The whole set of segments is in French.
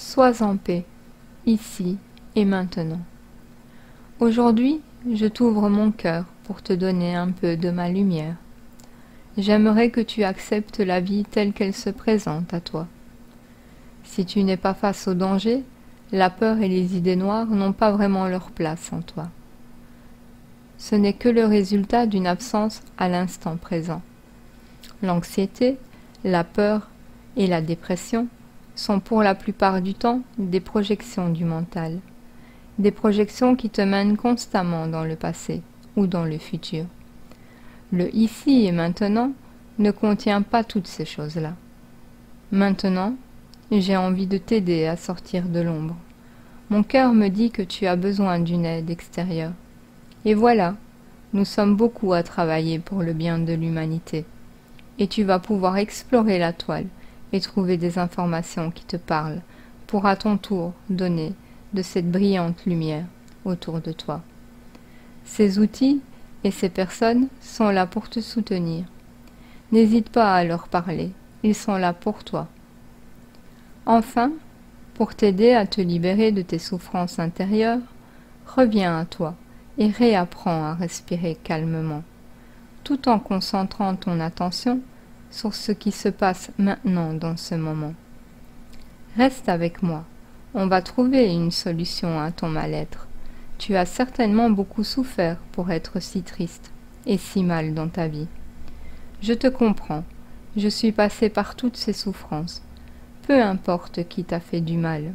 Sois en paix, ici et maintenant. Aujourd'hui, je t'ouvre mon cœur pour te donner un peu de ma lumière. J'aimerais que tu acceptes la vie telle qu'elle se présente à toi. Si tu n'es pas face au danger, la peur et les idées noires n'ont pas vraiment leur place en toi. Ce n'est que le résultat d'une absence à l'instant présent. L'anxiété, la peur et la dépression sont pour la plupart du temps des projections du mental, des projections qui te mènent constamment dans le passé ou dans le futur. Le ici et maintenant ne contient pas toutes ces choses-là. Maintenant, j'ai envie de t'aider à sortir de l'ombre. Mon cœur me dit que tu as besoin d'une aide extérieure. Et voilà, nous sommes beaucoup à travailler pour le bien de l'humanité. Et tu vas pouvoir explorer la toile et trouver des informations qui te parlent pour à ton tour donner de cette brillante lumière autour de toi. Ces outils et ces personnes sont là pour te soutenir. N'hésite pas à leur parler, ils sont là pour toi. Enfin, pour t'aider à te libérer de tes souffrances intérieures, reviens à toi et réapprends à respirer calmement, tout en concentrant ton attention sur ce qui se passe maintenant dans ce moment. Reste avec moi, on va trouver une solution à ton mal-être. Tu as certainement beaucoup souffert pour être si triste et si mal dans ta vie. Je te comprends, je suis passée par toutes ces souffrances, peu importe qui t'a fait du mal.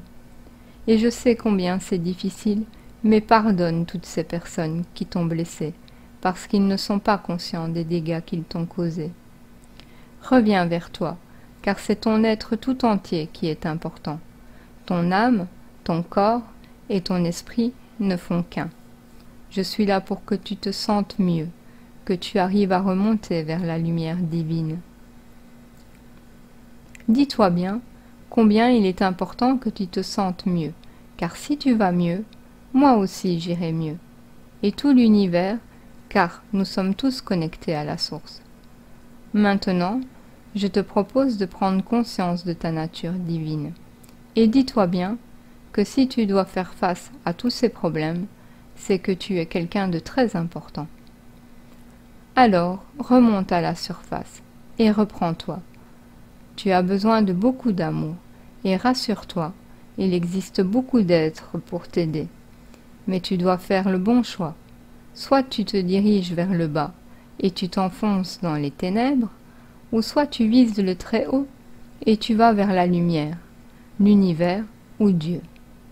Et je sais combien c'est difficile, mais pardonne toutes ces personnes qui t'ont blessé, parce qu'ils ne sont pas conscients des dégâts qu'ils t'ont causés. Reviens vers toi, car c'est ton être tout entier qui est important. Ton âme, ton corps et ton esprit ne font qu'un. Je suis là pour que tu te sentes mieux, que tu arrives à remonter vers la lumière divine. Dis-toi bien combien il est important que tu te sentes mieux, car si tu vas mieux, moi aussi j'irai mieux. Et tout l'univers, car nous sommes tous connectés à la source. Maintenant, je te propose de prendre conscience de ta nature divine. Et dis-toi bien que si tu dois faire face à tous ces problèmes, c'est que tu es quelqu'un de très important. Alors, remonte à la surface et reprends-toi. Tu as besoin de beaucoup d'amour et rassure-toi, il existe beaucoup d'êtres pour t'aider. Mais tu dois faire le bon choix. Soit tu te diriges vers le bas et tu t'enfonces dans les ténèbres, ou soit tu vises le très haut et tu vas vers la lumière, l'univers ou Dieu,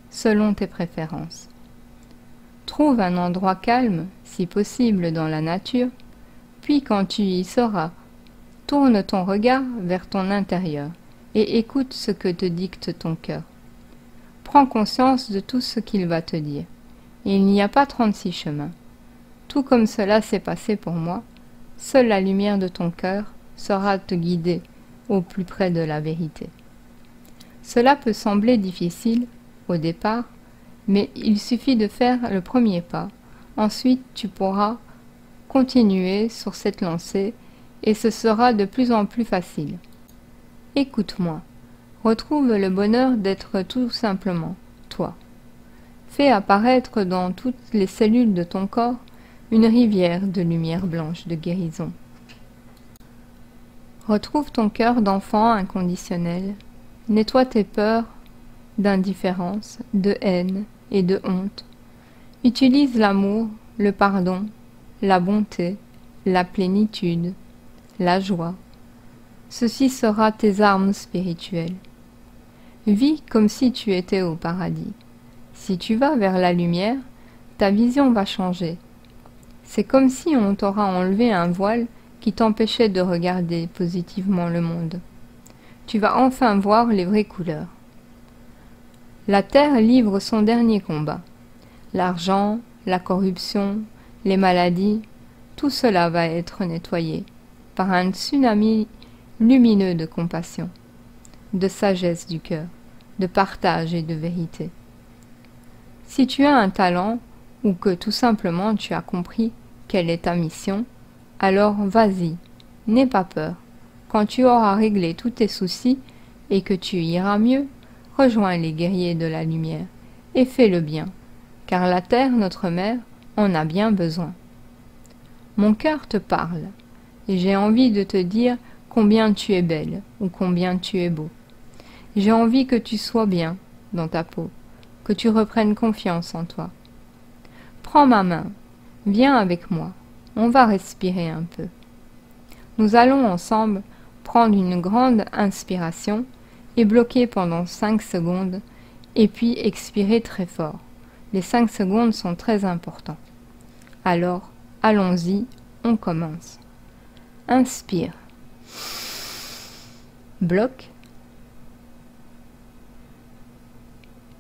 selon tes préférences. Trouve un endroit calme, si possible dans la nature, puis quand tu y seras, tourne ton regard vers ton intérieur et écoute ce que te dicte ton cœur. Prends conscience de tout ce qu'il va te dire. Et il n'y a pas 36 chemins. Tout comme cela s'est passé pour moi, seule la lumière de ton cœur saura te guider au plus près de la vérité. Cela peut sembler difficile au départ, mais il suffit de faire le premier pas. Ensuite, tu pourras continuer sur cette lancée et ce sera de plus en plus facile. Écoute-moi, retrouve le bonheur d'être tout simplement toi. Fais apparaître dans toutes les cellules de ton corps une rivière de lumière blanche de guérison. Retrouve ton cœur d'enfant inconditionnel. Nettoie tes peurs d'indifférence, de haine et de honte. Utilise l'amour, le pardon, la bonté, la plénitude, la joie. Ceci sera tes armes spirituelles. Vis comme si tu étais au paradis. Si tu vas vers la lumière, ta vision va changer. C'est comme si on t'aura enlevé un voile qui t'empêchait de regarder positivement le monde. Tu vas enfin voir les vraies couleurs. La terre livre son dernier combat. L'argent, la corruption, les maladies, tout cela va être nettoyé par un tsunami lumineux de compassion, de sagesse du cœur, de partage et de vérité. Si tu as un talent ou que tout simplement tu as compris quelle est ta mission, alors vas-y, n'aie pas peur. Quand tu auras réglé tous tes soucis et que tu iras mieux, rejoins les guerriers de la lumière et fais le bien, car la terre, notre mère, en a bien besoin. Mon cœur te parle, et j'ai envie de te dire combien tu es belle ou combien tu es beau. J'ai envie que tu sois bien dans ta peau, que tu reprennes confiance en toi. Prends ma main, viens avec moi, on va respirer un peu. Nous allons ensemble prendre une grande inspiration et bloquer pendant 5 secondes et puis expirer très fort. Les 5 secondes sont très importants. Alors, allons-y, on commence. Inspire. Bloque.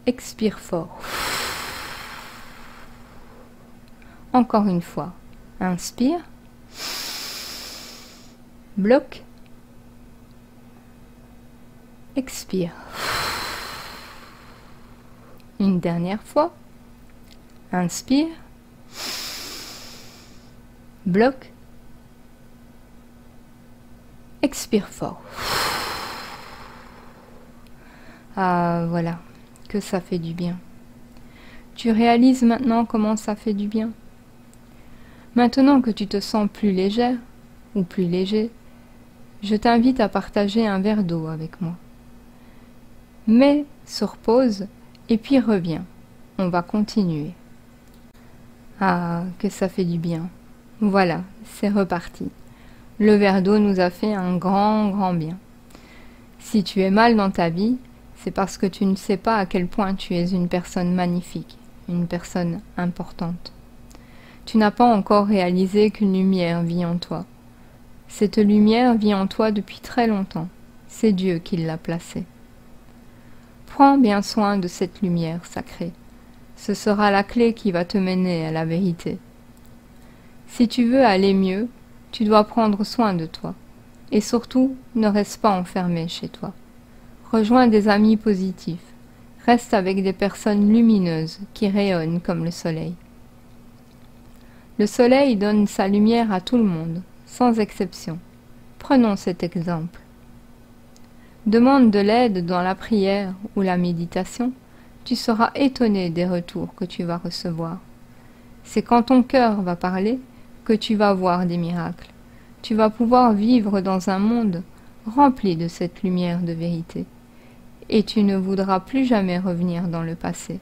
Expire fort. Encore une fois. Inspire. Bloque. Expire. Une dernière fois. Inspire. Bloque. Expire fort. Ah, voilà, que ça fait du bien. Tu réalises maintenant comment ça fait du bien? Maintenant que tu te sens plus légère ou plus léger, je t'invite à partager un verre d'eau avec moi. Mets sur pause et puis reviens. On va continuer. Ah, que ça fait du bien. Voilà, c'est reparti. Le verre d'eau nous a fait un grand bien. Si tu es mal dans ta vie, c'est parce que tu ne sais pas à quel point tu es une personne magnifique, une personne importante. Tu n'as pas encore réalisé qu'une lumière vit en toi. Cette lumière vit en toi depuis très longtemps. C'est Dieu qui l'a placée. Prends bien soin de cette lumière sacrée. Ce sera la clé qui va te mener à la vérité. Si tu veux aller mieux, tu dois prendre soin de toi. Et surtout, ne reste pas enfermé chez toi. Rejoins des amis positifs. Reste avec des personnes lumineuses qui rayonnent comme le soleil. Le soleil donne sa lumière à tout le monde, sans exception. Prenons cet exemple. Demande de l'aide dans la prière ou la méditation, tu seras étonné des retours que tu vas recevoir. C'est quand ton cœur va parler que tu vas voir des miracles. Tu vas pouvoir vivre dans un monde rempli de cette lumière de vérité. Et tu ne voudras plus jamais revenir dans le passé.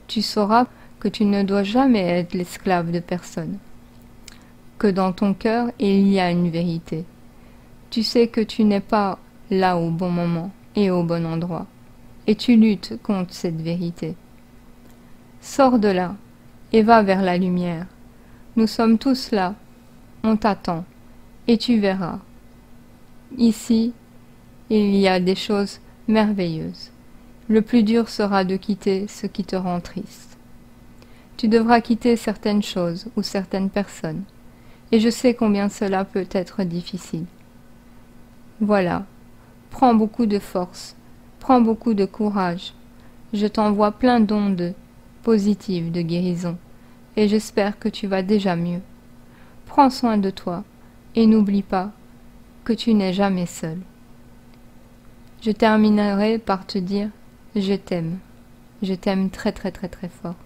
Tu sauras que tu ne dois jamais être l'esclave de personne. Que dans ton cœur, il y a une vérité. Tu sais que tu n'es pas là au bon moment et au bon endroit. Et tu luttes contre cette vérité. Sors de là et va vers la lumière. Nous sommes tous là. On t'attend. Et tu verras. Ici, il y a des choses merveilleuses. Le plus dur sera de quitter ce qui te rend triste. Tu devras quitter certaines choses ou certaines personnes. Et je sais combien cela peut être difficile. Voilà. Prends beaucoup de force. Prends beaucoup de courage. Je t'envoie plein d'ondes positives de guérison. Et j'espère que tu vas déjà mieux. Prends soin de toi. Et n'oublie pas que tu n'es jamais seul. Je terminerai par te dire « Je t'aime. Je t'aime très très très très fort. »